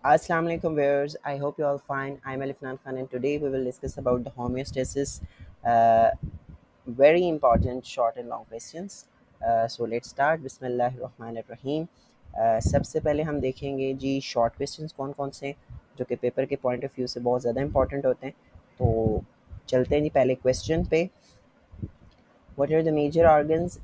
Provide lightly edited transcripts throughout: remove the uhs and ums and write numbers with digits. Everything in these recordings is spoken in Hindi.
Assalamu alaikum viewers. I hope you all fine. I'm Alifnan Khan and today we will discuss about the homeostasis. Uh, Very important short and long questions. So let's start. बिस्मिल्लाहिर्रहमानिर्रहीम. सबसे पहले हम देखेंगे जी शॉर्ट क्वेश्चंस कौन कौन से हैं जो कि पेपर के पॉइंट ऑफ व्यू से बहुत ज़्यादा इंपॉर्टेंट होते हैं. तो चलते हैं जी पहले क्वेश्चन पे. What are the major organs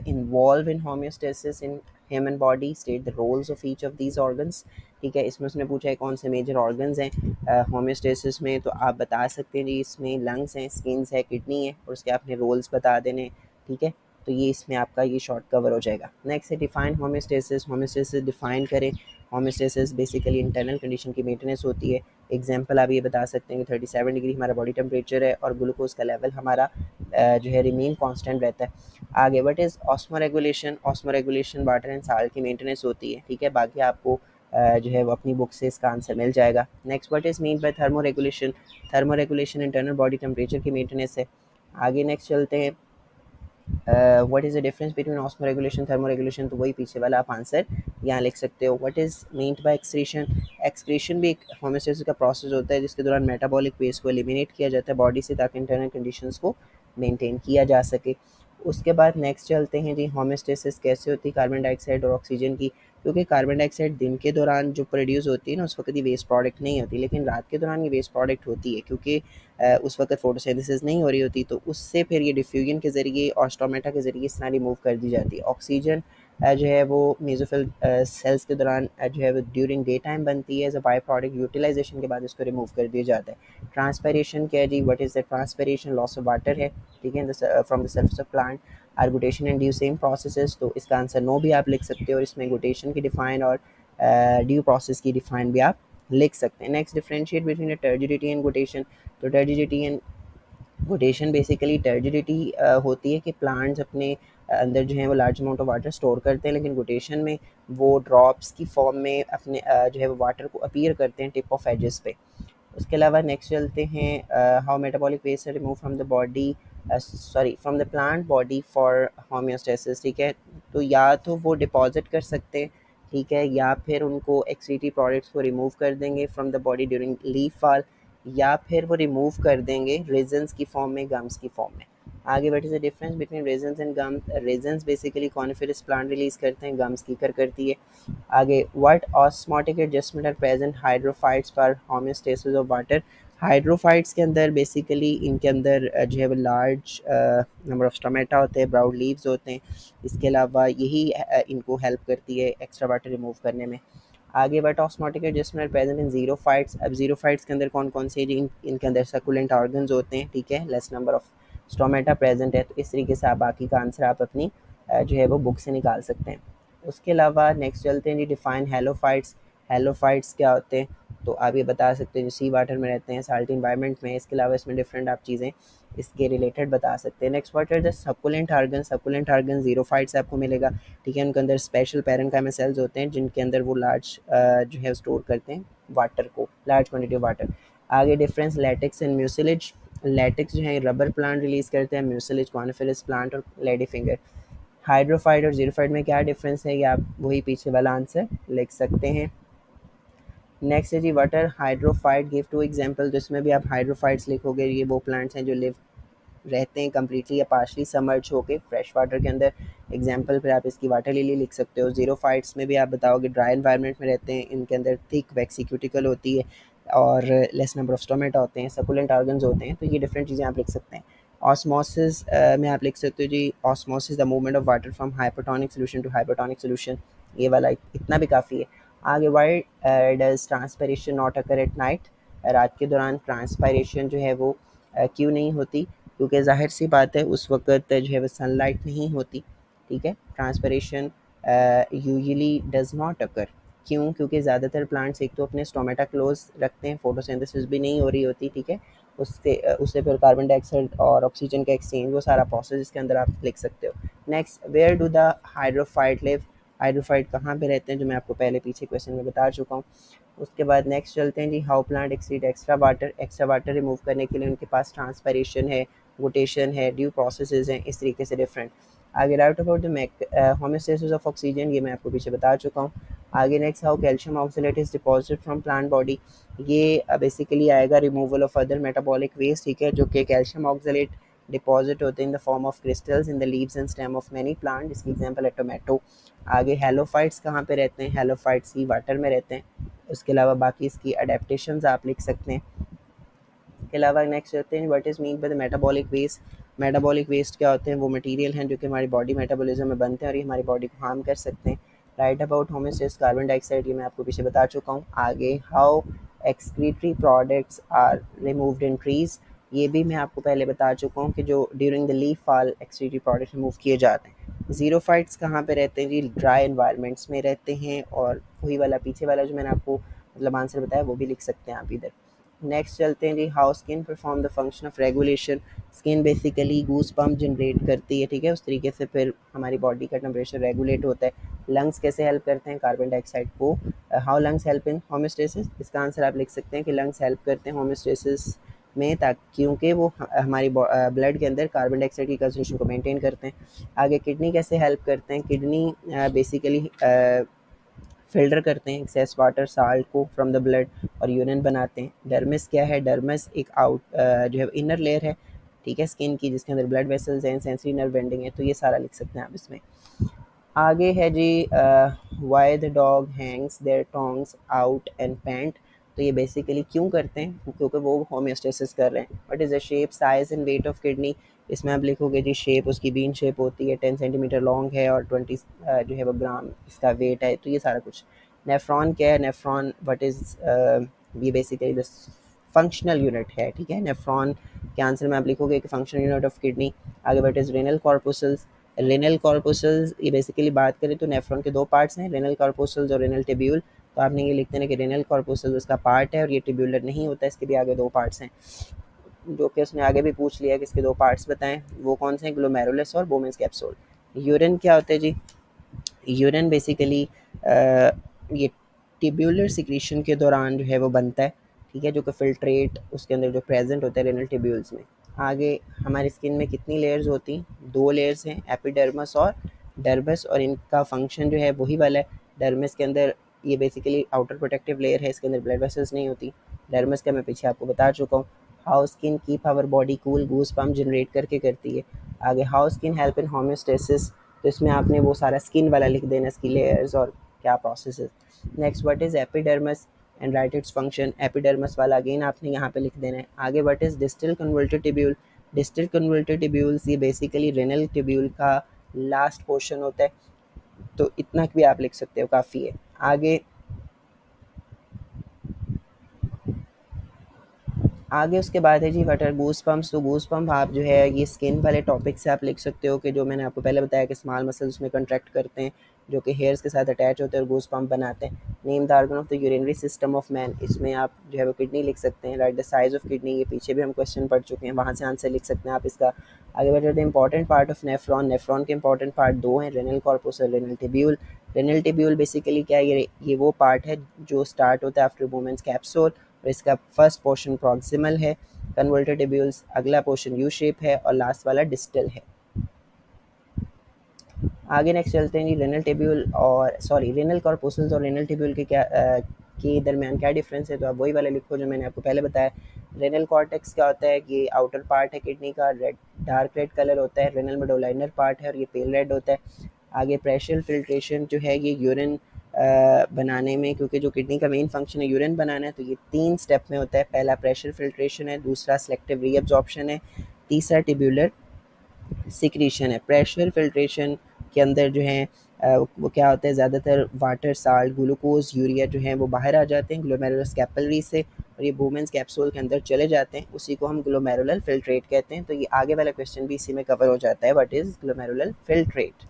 involved in homeostasis in human body? State the roles of each of these organs. ठीक है, इसमें उसने पूछा है कौन से मेजर ऑर्गन्स हैं होम्योस्टेसिस में. तो आप बता सकते हैं जी इसमें लंग्स हैं, स्किन्स है, किडनी है और उसके आपने रोल्स बता देने. ठीक है, तो ये इसमें आपका ये शॉर्ट कवर हो जाएगा. नेक्स्ट है डिफाइन होम्योस्टेसिस. होम्योस्टेसिस डिफाइन करें. होम्योस्टेसिस बेसिकली इंटरनल कंडीशन की मेंटेनेंस होती है. एग्जांपल आप ये बता सकते हैं कि 37 डिग्री हमारा बॉडी टेम्परेचर है और ग्लूकोज का लेवल हमारा जो है रिमेन कांस्टेंट रहता है. आगे what is osmo regulation. Osmo regulation water and salt की मेंटेनेंस होती है. ठीक है, बाकी आपको जो है वो अपनी बुक से इसका आंसर मिल जाएगा. Next what is mean bye thermo regulation. Thermo regulation internal body temperature की मेंटेनेंस है. आगे नेक्स्ट चलते हैं what is the difference between osmo regulation thermo regulation. तो वही पीछे वाला आप आंसर यहाँ लिख सकते हो. What is meant bye excretion. Excretion भी एक होम्योस्टेसिस का प्रोसेस होता है जिसके दौरान मेटाबॉलिक वेस्ट को एलिमिनेट किया जाता है बॉडी से ताकि इंटरनल कंडीशंस को मेंटेन किया जा सके. उसके बाद नेक्स्ट चलते हैं जी होम्योस्टेसिस कैसे होती है कार्बन डाइऑक्साइड और ऑक्सीजन की. क्योंकि कार्बन डाइऑक्साइड दिन के दौरान जो प्रोड्यूस होती है ना उस वक्त ये वेस्ट प्रोडक्ट नहीं होती, लेकिन रात के दौरान ये वेस्ट प्रोडक्ट होती है क्योंकि उस वक्त फोटोसिंथेसिस नहीं हो रही होती. तो उससे फिर ये डिफ्यूजन के ज़रिए और स्टोमेटा के ज़रिए इस तरह रिमूव कर दी जाती है. ऑक्सीजन जो है वो मेसोफिल सेल्स के दौरान जो है वो ड्यूरिंग डे टाइम बनती है as a by product. Utilisation के बाद इसको रिमूव कर दिया जाता है. ट्रांसपेरेशन क्या है जी. What is the transpiration. Loss of water है. ठीक है, from the surface of plant. Or guttation and dew same processes. तो इसका आंसर नो भी आप लिख सकते हो और इसमें गुटेशन की डिफाइन और ड्यू प्रोसेस की डिफाइन भी आप लिख सकते हैं. Next differentiate between turgidity and guttation. तो turgidity and guttation basically turgidity होती है कि प्लांट्स अपने अंदर जो है वो large amount of water store करते हैं, लेकिन गुटेशन में वो ड्रॉप्स की फॉर्म में अपने जो है वो वाटर को अपीयर करते हैं टिप ऑफ एजेस पे. उसके अलावा नेक्स्ट चलते हैं how metabolic waste are remove from the body sorry from the plant body for homeostasis. ठीक है, तो या तो वो डिपॉजिट कर सकते हैं, ठीक है, या फिर उनको एक्सक्रीटरी प्रोडक्ट्स को रिमूव कर देंगे from the body during leaf fall, या फिर वो रिमूव कर देंगे रेजन्स की फॉर्म में, गम्स की फॉर्म में. आगे what is the difference between resins and gums. Resins basically coniferous plant release करते हैं, गम्स कीकर करती है. आगे what osmotic adjustment are present hydrophytes for homeostasis of water. Hydrophytes के अंदर बेसिकली इनके अंदर जो है वो लार्ज नंबर ऑफ स्टोमेटा होते हैं, ब्राउड लीव्स होते हैं. इसके अलावा यही इनको हेल्प करती है एक्स्ट्रा वाटर रिमूव करने में. आगे but osmotic adjustment present in xerophytes. अब जीरोफाइट्स के अंदर कौन कौन से इनके अंदर सकुलेंट ऑर्गन्स होते हैं. ठीक है, less number of stomata present है. तो इस तरीके से आप बाकी का आंसर आप अपनी जो है वो बुक से निकाल सकते हैं. उसके अलावा नेक्स्ट चलते हैं जी डिफाइन हेलोफाइट्स. हेलोफाइट्स क्या होते हैं. तो आप ये बता सकते हैं जो सी वाटर में रहते हैं, साल्टी इन्वायरमेंट में. इसके अलावा इसमें डिफरेंट आप चीज़ें इसके रिलेटेड बता सकते हैं. Next what are the succulent organ. Succulent organ xerophyte से आपको मिलेगा. ठीक है, उनके अंदर स्पेशल पैरेन्काइमा सेल्स होते हैं जिनके अंदर वो लार्ज जो है स्टोर करते हैं वाटर को, लार्ज क्वान्टिटी ऑफ वाटर. आगे difference latex and mucilage. Latex जो है रबर प्लांट रिलीज करते हैं, म्यूसिलेज कॉनिफेरस प्लांट और लेडी फिंगर. हाइड्रोफाइट और जीरोफाइट में क्या डिफरेंस है, ये आप वही पीछे वाला आंसर लिख सकते हैं. नेक्स्ट है जी water hydrophyte give two example. तो इसमें भी आप हाइड्रोफाइट्स लिखोगे. ये वो प्लांट्स हैं जो लिव रहते हैं कम्प्लीटली या पार्शली सबमर्ज होके फ्रेश वाटर के अंदर. एग्जांपल फिर आप इसकी वाटर लिली लिख सकते हो. जीरोफाइट्स में भी आप बताओगे ड्राई एनवायरनमेंट में रहते हैं, इनके अंदर थिक वैक्सी क्यूटिकल होती है और लेस नंबर ऑफ स्टोमेटा होते हैं, सकुलेंट ऑर्गन्स होते हैं. तो ये डिफरेंट चीज़ें आप लिख सकते हैं. ऑस्मोसिस में आप लिख सकते हो जी osmosis the movement of water from hypotonic solution to hypotonic solution. ये वाला इतना भी काफ़ी है. आगे why does transpiration not occur at night. रात के दौरान ट्रांसपायरेशन जो है वो क्यों नहीं होती. क्योंकि ज़ाहिर सी बात है उस वक्त जो है वो सनलाइट नहीं होती. ठीक है, transpiration usually does not occur. क्यों, क्योंकि ज़्यादातर प्लांट्स एक तो अपने स्टोमेटा क्लोज रखते हैं, फोटोसिंथेसिस भी नहीं हो रही होती. ठीक है, उससे फिर कार्बन डाइऑक्साइड और ऑक्सीजन का एक्सचेंज, वो सारा प्रोसेस इसके अंदर आप लिख सकते हो. Next where do the hydrophyte live. Hydrophyte कहाँ पे रहते हैं जो मैं आपको पहले पीछे क्वेश्चन में बता चुका हूँ. उसके बाद नेक्स्ट चलते हैं जी how plant exceed extra water. Extra water remove करने के लिए उनके पास ट्रांसपेरेशन है, रोटेशन है, ड्यू प्रोसेसेस हैं, इस तरीके से डिफरेंट. आगे write about the homeostasis of oxygen. ये मैं आपको पीछे बता चुका हूँ. आगे next, how calcium oxalate is deposited from plant body, ये बेसिकली आएगा removal of other metabolic waste, ठीक है, जो कि कैल्शियम ऑक्सलेट डिपॉजिट होते हैं in the form of crystals in the leaves and stem of many plant, इसकी एग्जांपल है टोमेटो। आगे हेलोफाइट्स कहाँ पे रहते हैं, हेलोफाइट्स सी वाटर में रहते हैं। उसके अलावा बाकी इसकी अडेप्टेशंस आप लिख सकते हैं। इसके अलावा नेक्स्ट रहते हैं, what is mean by the metabolic waste, metabolic waste क्या होते हैं, वो मटेरियल हैं जो कि हमारी बॉडी मेटाबॉलिज्म में बनते हैं और ये हमारी बॉडी को हार्म कर सकते हैं। Write about homeostasis carbon dioxide, ये मैं आपको पीछे बता चुका हूँ। आगे how excretory products are removed in trees, ये भी मैं आपको पहले बता चुका हूँ कि जो during the leaf fall excretory product remove किए जाते हैं। ज़ीरोफाइट्स कहाँ पे रहते हैं जी, ड्राई इन्वायरमेंट्स में रहते हैं, और वही वाला पीछे वाला जो मैंने आपको मतलब आंसर बताया वो भी लिख सकते हैं आप इधर। नेक्स्ट चलते हैं जी, how skin perform the function of regulation, skin basically goose bump generate करती है, ठीक है, उस तरीके से फिर हमारी बॉडी का टेम्परेचर रेगुलेट होता है। लंग्स कैसे हेल्प करते हैं कार्बन डाइऑक्साइड को, how lungs help in homeostasis, इसका आंसर आप लिख सकते हैं कि लंग्स हेल्प करते हैं होम्योस्टेसिस में, ताकि क्योंकि वो हमारी ब्लड के अंदर कार्बन डाइऑक्साइड की कंसंट्रेशन को मेंटेन करते हैं। आगे किडनी कैसे हेल्प करते हैं, किडनी बेसिकली फ़िल्टर करते हैं एक्सेस वाटर साल्ट को फ्रॉम द ब्लड और यूरिन बनाते हैं। डर्मिस क्या है, डर्मिस एक जो है इनर लेयर है, ठीक है, स्किन की, जिसके अंदर ब्लड वेसल्स हैं, सेंसरी नर्व एंडिंग है, तो ये सारा लिख सकते हैं आप इसमें। आगे है जी, why the dog hangs their tongues out and pant, तो ये बेसिकली क्यों करते हैं, क्योंकि वो होम्योस्टेसिस कर रहे हैं। What is the shape size and weight of kidney, इसमें आप लिखोगे जी शेप उसकी बीन शेप होती है, 10 सेंटीमीटर लॉन्ग है और 20 जो है वो ग्राम इसका वेट है, तो ये सारा कुछ। नेफ्रॉन क्या है, नेफ्रॉन व्हाट इज़ ये बेसिकली द फंक्शनल यूनिट है, ठीक है, नेफ्रॉन के आंसर में आप लिखोगे कि फंक्शनल यूनिट ऑफ किडनी। आगे व्हाट इज़ रेनल कॉर्पुसल्स, रेनल कॉर्पुसल्स ये बेसिकली बात करें तो नेफ्रॉन के दो पार्ट्स हैं, रेनल कॉर्पुसल्स और रेनल टिब्यूल, तो आपने ये लिखते हैं कि रेनल कॉर्पुसल्स उसका पार्ट है और ये टिब्यूलर नहीं होता, इसके भी आगे दो पार्ट्स हैं, जो कि उसने आगे भी पूछ लिया कि इसके दो पार्ट्स बताएं, वो कौन से हैं, ग्लोमेरुलस और बोमेंस कैप्सूल। यूरिन क्या होता है जी, यूरिन बेसिकली ये टिब्यूलर सिक्रीशन के दौरान जो है वो बनता है, ठीक है, जो कि फिल्ट्रेट उसके अंदर जो प्रेजेंट होता है रेनल टिब्यूल्स में। आगे हमारी स्किन में कितनी लेयर्स होती हैं, दो लेयर्स हैं, एपिडर्मस और डर्मस, और इनका फंक्शन जो है वही वाला है। डर्मस के अंदर ये बेसिकली आउटर प्रोटेक्टिव लेयर है, इसके अंदर ब्लड वेसल्स नहीं होती। डर्मस का मैं पीछे आपको बता चुका हूँ। How skin keep our body cool, goose bump generate करके करती है। आगे how skin help in homeostasis, तो इसमें आपने वो सारा स्किन वाला लिख देना, इसकी लेयर्स और क्या प्रोसेस है। Next what is epidermis and right its function, epidermis वाला अगेन आपने यहाँ पे लिख देना है। आगे what is distal converted tubule, distal converted tubules ये बेसिकली रेनल टिब्यूल का लास्ट पोर्शन होता है, तो इतना भी आप लिख सकते हो, काफ़ी है। आगे उसके बाद है जी व्हाट आर गूस पम्प्स, तो गूस पम्प आप जो है ये स्किन वाले टॉपिक से आप लिख सकते हो कि जो मैंने आपको पहले बताया कि स्मॉल मसल्स उसमें कंट्रैक्ट करते हैं जो कि हेयर्स के साथ अटैच होते हैं और गूस पम्प बनाते हैं। Name the organ of the urinary system of man, इसमें आप जो है वो किडनी लिख सकते हैं। Right the size of kidney, ये पीछे भी हम क्वेश्चन पढ़ चुके हैं, वहाँ से आंसर लिख सकते हैं आप इसका। आगे बढ़ते the important part of nephron, nephron के इंपॉर्टेंट पार्ट दो हैं, रेनल कॉर्पस और renal tubule. Renal tubule basically क्या है, ये वो पार्ट है जो स्टार्ट होता है आफ्टर वुमेन्स कैप्सूल, और इसका फर्स्ट पोर्शन प्रॉक्सिमल है। कन्वर्टेड टिब्यूल्स अगला पोर्शन यू शेप है और लास्ट वाला डिस्टल है। आगे नेक्स्ट चलते हैं जी, रेनल टिब्यूल और रेनल कॉर्पोसल्स और रेनल टिब्यूल के के दरमियान क्या डिफरेंस है, तो आप वही वाले लिखो जो मैंने आपको पहले बताया। रेनल कॉर्टेक्स क्या होता है, ये आउटर पार्ट है किडनी का, रेड डार्क रेड कलर होता है। रेनल मेडुला इनर पार्ट है और ये पेल रेड होता है। आगे प्रेशर फिल्ट्रेशन जो है ये यूरिन बनाने में, क्योंकि जो किडनी का मेन फंक्शन है यूरिन बनाना है, तो ये 3 स्टेप में होता है। पहला प्रेशर फिल्ट्रेशन है, दूसरा सेलेक्टिव रीअब्जॉर्प्शन है, तीसरा टिब्यूलर सिक्रीशन है। प्रेशर फिल्ट्रेशन के अंदर जो है वो क्या होता है, ज़्यादातर वाटर साल्ट ग्लूकोज यूरिया जो है वो बाहर आ जाते हैं ग्लोमेरुलस कैपिलरी से और ये वुमेन्स कैप्सूल के अंदर चले जाते हैं, उसी को हम ग्लोमेरुलर फिल्ट्रेट कहते हैं। तो ये आगे वाला क्वेश्चन भी इसी में कवर हो जाता है, व्हाट इज़ ग्लोमेरुलर फिल्ट्रेट।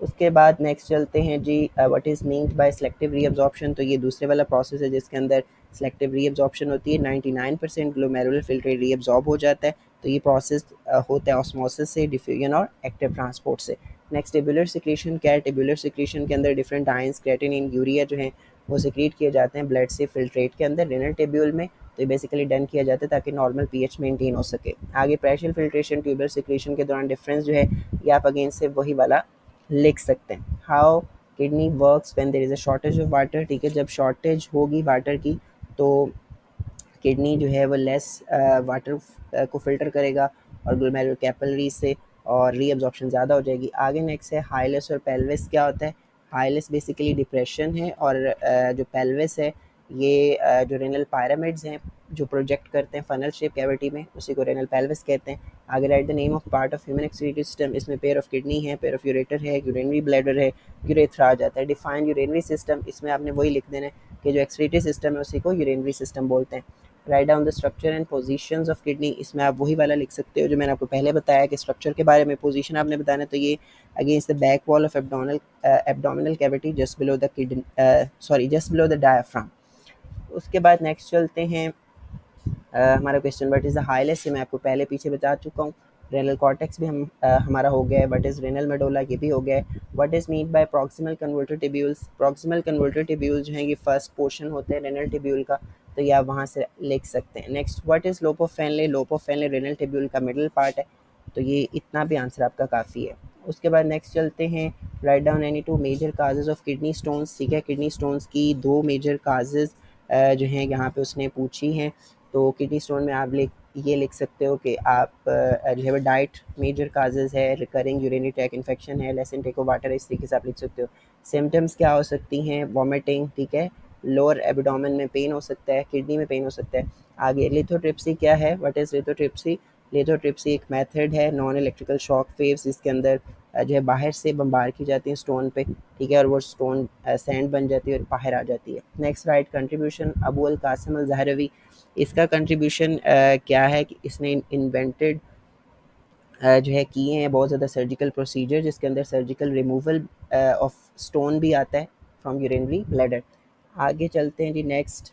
उसके बाद नेक्स्ट चलते हैं जी, what is meant by selective reabsorption, तो ये दूसरे वाला प्रोसेस है जिसके अंदर सेलेक्टिव रीअब्जॉर्प्शन होती है। 99% ग्लोमेरुलर फिल्ट्रेट रीअब्जॉर्ब हो जाता है, तो ये प्रोसेस होता है ऑस्मोसिस से, डिफ्यूजन और एक्टिव ट्रांसपोर्ट से। नेक्स्ट टिब्यूलर सिक्रीशन क्या है, टिब्यूलर सिक्रीशन के अंदर डिफरेंट आयंस क्रेटिनिन यूरिया जो है वो सिक्रीट किए जाते हैं ब्लड से फिल्ट्रेट के अंदर रेनल टिब्यूल में, तो ये बेसिकली डन किया जाता है ताकि नॉर्मल पीएच मेंटेन हो सके। आगे प्रेशर फिल्ट्रेशन ट्यूबुलर सिक्रीशन के दौरान डिफरेंस जो है ये आप अगेन से वही वाला लिख सकते हैं। How kidney works when there is a shortage of water, ठीक है, जब शॉर्टेज होगी वाटर की तो किडनी जो है वो लेस वाटर को फिल्टर करेगा और ग्लोमेरुलर कैपिलरी से, और रीअब्जॉर्प्शन ज़्यादा हो जाएगी। आगे नेक्स्ट है हाइलेस और पेल्विस। क्या होता है? हाइलेस बेसिकली डिप्रेशन है, और जो पेल्विस है ये जो रेनल पायरामिड्स हैं जो प्रोजेक्ट करते हैं फनल शेप कैविटी में, उसी को रेनल पेल्विस कहते हैं। आगे right the name of part of human excretory system. इसमें पेयर ऑफ किडनी है, पेयर ऑफ यूरेटर है, यूरिनरी ब्लैडर है, यूरेथ्रा आ जाता है। डिफाइन यूरिनरी सिस्टम, इसमें आपने वही लिख देना है कि जो एक्सक्रीटरी सिस्टम है उसी को यूरिनरी सिस्टम बोलते हैं। Write down the structure and positions of kidney. इसमें आप वही वाला लिख सकते हो जो मैंने आपको पहले बताया कि स्ट्रक्चर के बारे में, पोजीशन आपने बताना है तो ये against the back wall of abdominal cavity just below the kidney, sorry just below the diaphragm. उसके बाद नेक्स्ट चलते हैं हमारा क्वेश्चन व्हाट इज़ द हाइलेस्ट, मैं आपको पहले पीछे बता चुका हूँ। रेनल कॉर्टेक्स भी हमारा हो गया है। व्हाट इज़ रेनल मेडोला, ये भी हो गया है। What is mean bye proximal converter tubules. Proximal converter tubules जो हैं ये फर्स्ट पोर्शन होते हैं रेनल टिब्यूल का, तो ये आप वहाँ से लिख सकते हैं। नेक्स्ट व्हाट इज़ लोप ऑफ फेनले। लोप ऑफ फेनले रेनल टिब्यूल का मिडल पार्ट है, तो ये इतना भी आंसर आपका काफ़ी है। उसके बाद नेक्स्ट चलते हैं write down any two major causes of kidney stones. ठीक है, किडनी स्टोन्स की दो मेजर काजेज जो हैं यहाँ पे उसने पूछी हैं। तो किडनी स्टोन में आप ये लिख सकते हो कि आप जो है वो डाइट मेजर काजेज़ है, रिकरिंग यूरिनरी ट्रैक इन्फेक्शन है, लेस इनटेक ऑफ वाटर है, इस तरीके से आप लिख सकते हो। सिम्टम्स क्या हो सकती हैं? वॉमिटिंग, ठीक है, लोअर एब्डोमेन में पेन हो सकता है, किडनी में पेन हो सकता है। आगे लिथोट्रिप्सी क्या है? What is lithotripsy. लिथोट्रिप्सी एक मेथड है नॉन इलेक्ट्रिकल शॉक वेव्स, इसके अंदर जो है बाहर से बम्बार की जाती है स्टोन पे, ठीक है, और वो स्टोन सैंड बन जाती है और बाहर आ जाती है। नेक्स्ट राइट कंट्रीब्यूशन अबू अल कासिम अल ज़हरवी। इसका कंट्रीब्यूशन क्या है कि इसने इन्वेंटेड जो है किए हैं बहुत ज़्यादा सर्जिकल प्रोसीजर, जिसके अंदर सर्जिकल रिमूवल ऑफ स्टोन भी आता है फ्रॉम यूरिनरी ब्लैडर। आगे चलते हैं जी next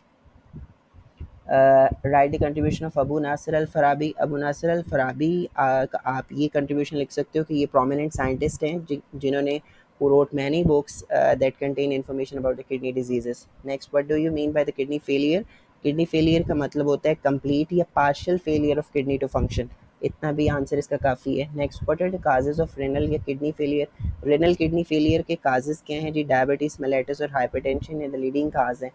write the contribution of Abu Nasir al Farabi. Abu Nasir al Farabi आप ये कंट्रीब्यूशन लिख सकते हो कि ये प्रोमिनेंट साइंटिस्ट हैं जिन्होंने who wrote many books that contain information about the kidney diseases. Next, what do you mean by the kidney failure? Kidney failure का मतलब होता है कंप्लीट या partial failure of kidney to function. इतना भी आंसर इसका काफ़ी है। Next, what are the causes of renal या kidney failure. Renal kidney failure के काजेज क्या हैं जी? डायबिटीज़, मेलाइटिस और हाइपरटेंशन ये द लीडिंग काज हैं।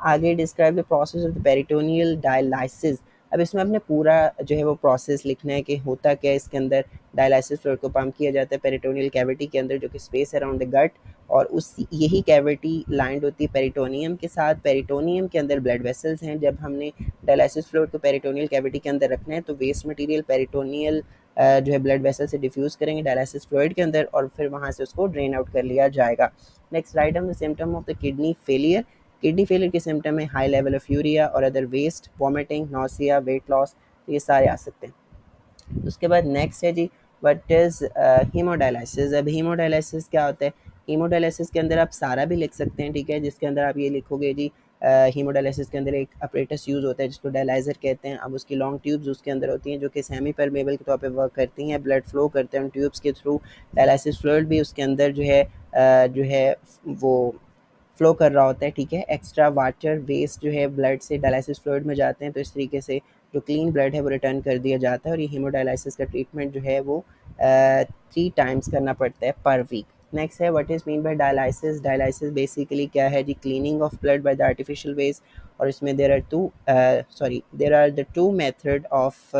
आगे describe the process of the peritoneal dialysis. अब इसमें आपने पूरा जो है वो प्रोसेस लिखना है कि होता क्या है इसके अंदर। डायलाइसिस फ्लूइड को पंप किया जाता है पेरिटोनियल कैविटी के अंदर जो कि स्पेस अराउंड द गट, और उस यही कैविटी लाइंड होती है पेरिटोनियम के साथ। पेरिटोनियम के अंदर ब्लड वेसल्स हैं। जब हमने डायलाइसिस फ्लूइड को पेरिटोनियल कैविटी के अंदर रखना है तो वेस्ट मटेरियल पेरिटोनियल जो है ब्लड वेसल से डिफ्यूज़ करेंगे डायलाइसिस फ्लूइड के अंदर, और फिर वहाँ से उसको ड्रेन आउट कर लिया जाएगा। Next write down the symptom of the kidney failure. Kidney failure के सिम्टम है हाई लेवल ऑफ यूरिया और other waste, vomiting, nausea, weight loss, तो ये सारे आ सकते हैं। उसके बाद नेक्स्ट है जी व्हाट इज़ हीमोडायलिसिस। अब हीमोडायलिसिस क्या होता है? हीमोडायलिसिस के अंदर आप सारा भी लिख सकते हैं, ठीक है, जिसके अंदर आप ये लिखोगे जी हीमोडायलिसिस के अंदर एक अपरेटस यूज़ होता है जिसको डायलाइज़र कहते हैं। अब उसकी लॉन्ग ट्यूब्स उसके अंदर होती हैं जो कि सेमी परमेबल के तौर पे वर्क करती हैं, ब्लड फ्लो करते हैं उन ट्यूब्स के थ्रू। डायलाइसिस फ्लूइड भी उसके अंदर जो है वो फ्लो कर रहा होता है, ठीक है। एक्स्ट्रा वाटर वेस्ट जो है ब्लड से डायलिसिस फ्लूइड में जाते हैं, तो इस तरीके से जो क्लीन ब्लड है वो रिटर्न कर दिया जाता है। और ये हीमोडायलिसिस का ट्रीटमेंट जो है वो 3 टाइम्स करना पड़ता है पर वीक। नेक्स्ट है what is mean by dialysis. Dialysis basically क्या है जी? Cleaning of blood by the artificial ways, और इसमें there are the two method of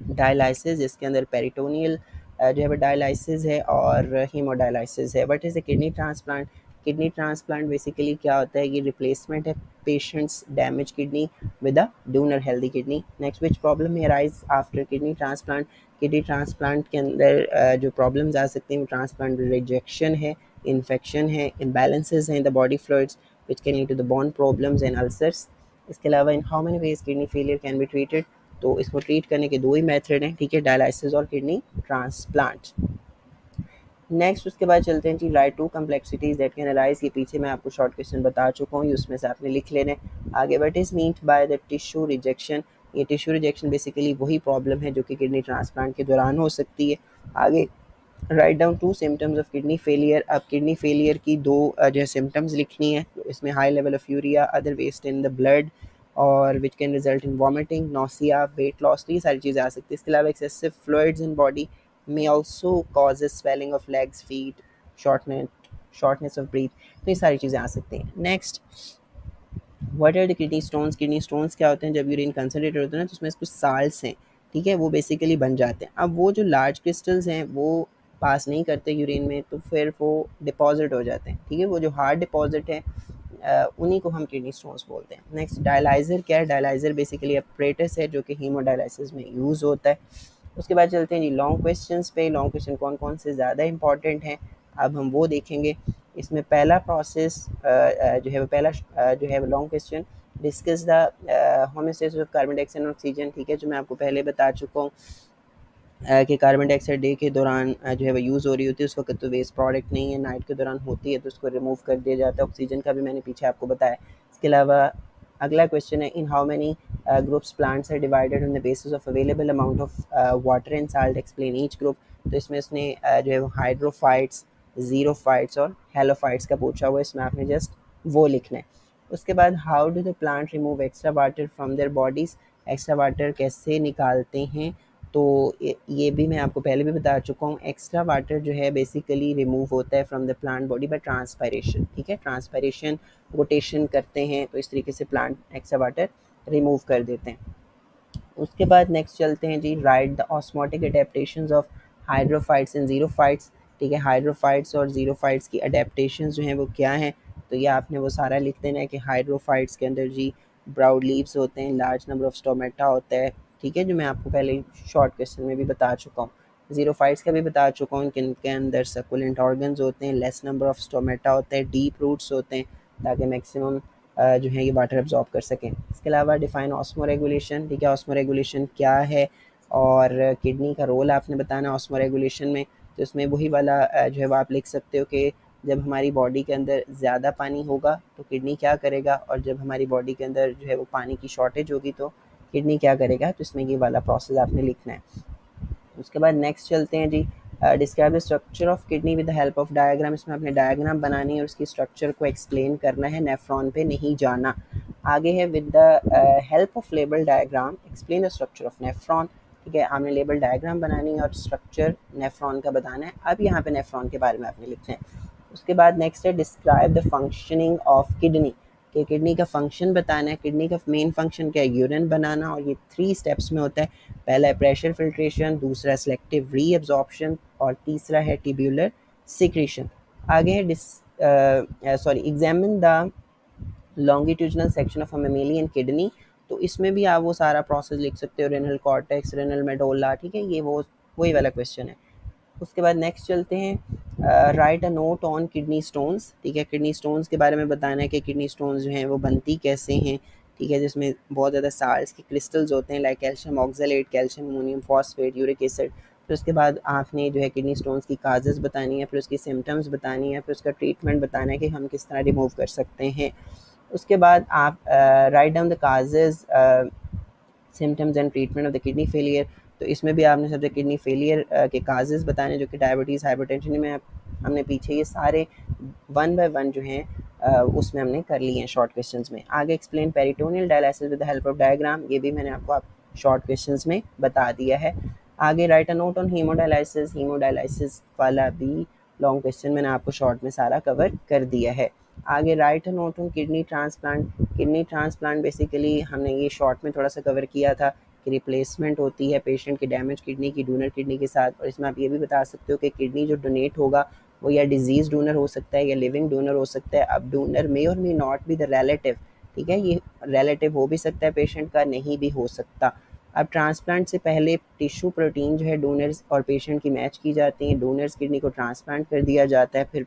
dialysis, जिसके अंदर पेरिटोनियल जो है वो डायलाइसिस है और हीमोडायलाइसिस है। What is the kidney transplant. Kidney transplant basically क्या होता है? ये रिप्लेसमेंट है patients damage kidney with a donor healthy kidney. Next, which problem may arise after kidney transplant. Kidney transplant के अंदर जो प्रॉब्लम्स आ सकती हैं वो ट्रांसप्लांट रिजेक्शन है, इन्फेक्शन है, इम्बैलेंसेज हैं in the body fluids which can lead to the bone problems and ulcers. इसके अलावा in how many veg kidney failure can be treated. तो इसको ट्रीट करने के दो ही मेथड हैं, ठीक है, डायलिसिस और किडनी ट्रांसप्लांट। नेक्स्ट उसके बाद चलते हैं जी write two complexities that can arise. ये पीछे मैं आपको शॉर्ट क्वेश्चन बता चुका हूँ, उसमें से आपने लिख लेने। आगे what is meant by the tissue rejection. ये टिश्यू रिजेक्शन बेसिकली वही प्रॉब्लम है जो कि किडनी ट्रांसप्लांट के दौरान हो सकती है। आगे write down two symptoms of kidney failure. अब किडनी फेलियर की दो जो है सिम्टम्स लिखनी है। इसमें high level of urea, other waste in the blood, और which can result in vomiting, nausea, weight loss, तो ये सारी चीज़ें आ सकती है। इसके अलावा excessive fluids in body may also causes swelling of legs, feet, shortness shortness of breath, तो ये सारी चीज़ें आ सकती हैं। Next, what are the kidney stones? Kidney stones क्या होते हैं? जब यूरिन कंसनट्रेटेड होता है ना तो उसमें कुछ साल्ट्स हैं, ठीक है, वो बेसिकली बन जाते हैं। अब वो जो लार्ज क्रिस्टल्स हैं वो पास नहीं करते यूरिन में, तो फिर वो डिपॉजिट हो जाते हैं, ठीक है, वो जो हार्ड डिपॉजिट है उन्हीं को हम किडनी स्टोन्स बोलते हैं। नेक्स्ट, डायलाइज़र क्या है? डायलाइज़र बेसिकली अपरेटस है जो कि हीमोडायलिसिस में यूज़ होता है। उसके बाद चलते हैं जी लॉन्ग क्वेश्चंस पे। लॉन्ग क्वेश्चन कौन कौन से ज़्यादा इंपॉर्टेंट हैं अब हम वो देखेंगे। इसमें पहला प्रोसेस जो है वो पहला जो है long question, discuss the homeostasis of carbon dioxide and oxygen, ठीक है, जो मैं आपको पहले बता चुका हूँ कि कार्बन डाइऑक्साइड डे के दौरान जो है वो यूज़ हो रही होती है, उस वक्त तो वेस्ट प्रोडक्ट नहीं है, नाइट के दौरान होती है तो उसको रिमूव कर दिया जाता है। ऑक्सीजन का भी मैंने पीछे आपको बताया। इसके अलावा अगला क्वेश्चन है, in how many groups plants are divided on the basis of available amount of water and salt, explain each group. तो इसमें उसने जो है वो हाइड्रोफाइट्स, ज़ीरोफाइट्स और हेलोफाइट्स का पूछा हुआ है, इसमें आपने जस्ट वो लिखना है। उसके बाद how do the plant remove extra water from their bodies? Extra water कैसे निकालते हैं? तो ये भी मैं आपको पहले भी बता चुका हूँ। एक्स्ट्रा वाटर जो है बेसिकली रिमूव होता है from the plant body by transpiration, ठीक है, ट्रांसपायरेशन रोटेशन करते हैं तो इस तरीके से प्लांट एक्स्ट्रा वाटर रिमूव कर देते हैं। उसके बाद नेक्स्ट चलते हैं जी, write the osmotic adaptations of hydrophytes and xerophytes, ठीक है, हाइड्रोफाइट्स और ज़ीरोफाइट्स की अडेप्टेशंस जो हैं वो क्या हैं? तो ये आपने वो सारा लिख देना है कि हाइड्रोफाइट्स के अंदर जी ब्राउड लीव्स होते हैं, लार्ज नंबर ऑफ स्टोमेटा होता है, ठीक है, जो मैं आपको पहले शॉर्ट क्वेश्चन में भी बता चुका हूँ। ज़ीरोफाइट्स का भी बता चुका हूँ कि इनके अंदर सकुलेंट ऑर्गन्स होते हैं, लेस नंबर ऑफ स्टोमेटा होते हैं, डीप रूट्स होते हैं ताकि मैक्सिमम जो है ये वाटर एब्जॉर्ब कर सकें। इसके अलावा डिफाइन ऑस्मो रेगुलेशन, ठीक है, ऑस्मो रेगुलेशन क्या है और किडनी का रोल आपने बताना ऑस्मो रेगुलेशन में। तो इसमें वही वाला जो है वो आप लिख सकते हो कि जब हमारी बॉडी के अंदर ज़्यादा पानी होगा तो किडनी क्या करेगा, और जब हमारी बॉडी के अंदर जो है वो पानी की शॉर्टेज होगी तो किडनी क्या करेगा। तो इसमें ये वाला प्रोसेस आपने लिखना है। उसके बाद नेक्स्ट चलते हैं जी, describe the structure of kidney with the help of diagram. इसमें आपने डायग्राम बनानी है और उसकी स्ट्रक्चर को एक्सप्लेन करना है, नेफ्रॉन पे नहीं जाना। आगे है with the help of label diagram explain the structure of nephron, ठीक है, आपने लेबल डायग्राम बनानी है और स्ट्रक्चर नेफ्रॉन का बताना है। अब यहाँ पे नेफ्रॉन के बारे में आपने लिखना है। उसके बाद नेक्स्ट है describe the functioning of kidney, कि किडनी का फंक्शन बताना है। किडनी का मेन फंक्शन क्या है? यूरिन बनाना, और ये 3 स्टेप्स में होता है। पहला है प्रेशर फिल्ट्रेशन, दूसरा सेलेक्टिव रीअब्जॉर्प्शन और तीसरा है ट्यूब्यूलर सिक्रीशन। आगे है examine the लॉन्गिट्यूजनल section of a mammalian kidney. तो इसमें भी आप वो सारा प्रोसेस लिख सकते हो, रेनल कॉर्टेक्स, रेनल मेडोला, ठीक है, ये वो वही वाला क्वेश्चन है। उसके बाद नेक्स्ट चलते हैं, right a note on kidney stones, ठीक है, किडनी स्टोन्स के बारे में बताना है कि किडनी स्टोन्स जो हैं वो बनती कैसे हैं, ठीक है, जिसमें बहुत ज़्यादा साल्ट्स के क्रिस्टल्स होते हैं like calcium oxalate, calcium ammonium phosphate, uric acid. फिर उसके बाद आपने जो है किडनी स्टोन्स की काजेज़ बतानी है, फिर उसकी सिम्टम्स बतानी है, फिर उसका ट्रीटमेंट बताना है कि हम किस तरह रिमूव कर सकते हैं। उसके बाद आप right down the causes, symptoms and treatment of the kidney failure. तो इसमें भी आपने सबसे किडनी फेलियर के काजेज़ बताने, जो कि डायबिटीज़, हाइपरटेंशन में हमने पीछे ये सारे वन बाय वन जो हैं उसमें हमने कर लिए हैं शॉर्ट क्वेश्चंस में। आगे explain peritoneal dialysis with the help of diagram, ये भी मैंने आपको शॉर्ट क्वेश्चंस में बता दिया है। आगे right a note on haemodialysis, haemodialysis वाला भी लॉन्ग क्वेश्चन मैंने आपको शॉर्ट में सारा कवर कर दिया है। आगे right a note on kidney transplant. Kidney transplant basically हमने ये शॉर्ट में थोड़ा सा कवर किया था कि रिप्लेसमेंट होती है पेशेंट की डैमेज किडनी की डोनर किडनी के साथ। और इसमें आप ये भी बता सकते हो कि किडनी जो डोनेट होगा वो या डिजीज़ डोनर हो सकता है या लिविंग डोनर हो सकता है। अब डोनर मे और may not be the relative, ठीक है, ये रिलेटिव हो भी सकता है पेशेंट का, नहीं भी हो सकता। अब ट्रांसप्लांट से पहले टिश्यू प्रोटीन जो है डोनर्स और पेशेंट की मैच की जाती हैं, डोनर्स किडनी को ट्रांसप्लांट कर दिया जाता है, फिर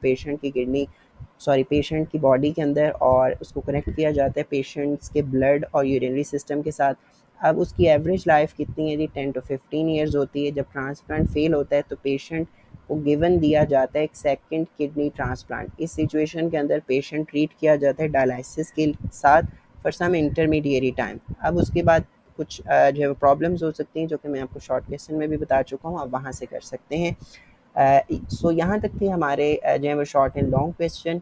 पेशेंट की बॉडी के अंदर और उसको कनेक्ट किया जाता है पेशेंट्स के ब्लड और यूरिनरी सिस्टम के साथ। अब उसकी एवरेज लाइफ कितनी है जी? 10 to 15 ईयर्स होती है। जब ट्रांसप्लांट फेल होता है तो पेशेंट को गिवन दिया जाता है एक सेकंड किडनी ट्रांसप्लांट। इस सिचुएशन के अंदर पेशेंट ट्रीट किया जाता है डायलिसिस के साथ फॉर सम इंटरमीडिएरी टाइम। अब उसके बाद कुछ जो है प्रॉब्लम्स हो सकती हैं जो कि मैं आपको शॉर्ट क्वेश्चन में भी बता चुका हूँ, आप वहाँ से कर सकते हैं। सो यहाँ तक थी हमारे जो है वो शॉर्ट एंड लॉन्ग क्वेश्चन।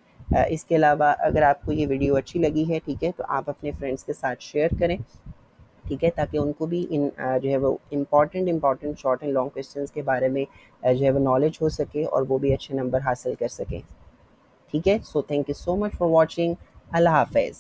इसके अलावा अगर आपको ये वीडियो अच्छी लगी है, ठीक है, तो आप अपने फ्रेंड्स के साथ शेयर करें, ठीक है, ताकि उनको भी इन जो है वो important short and long questions के बारे में जो है वो नॉलेज हो सके और वो भी अच्छे नंबर हासिल कर सकें। ठीक है। So thank you so much for watching. अल्लाह हाफिज़।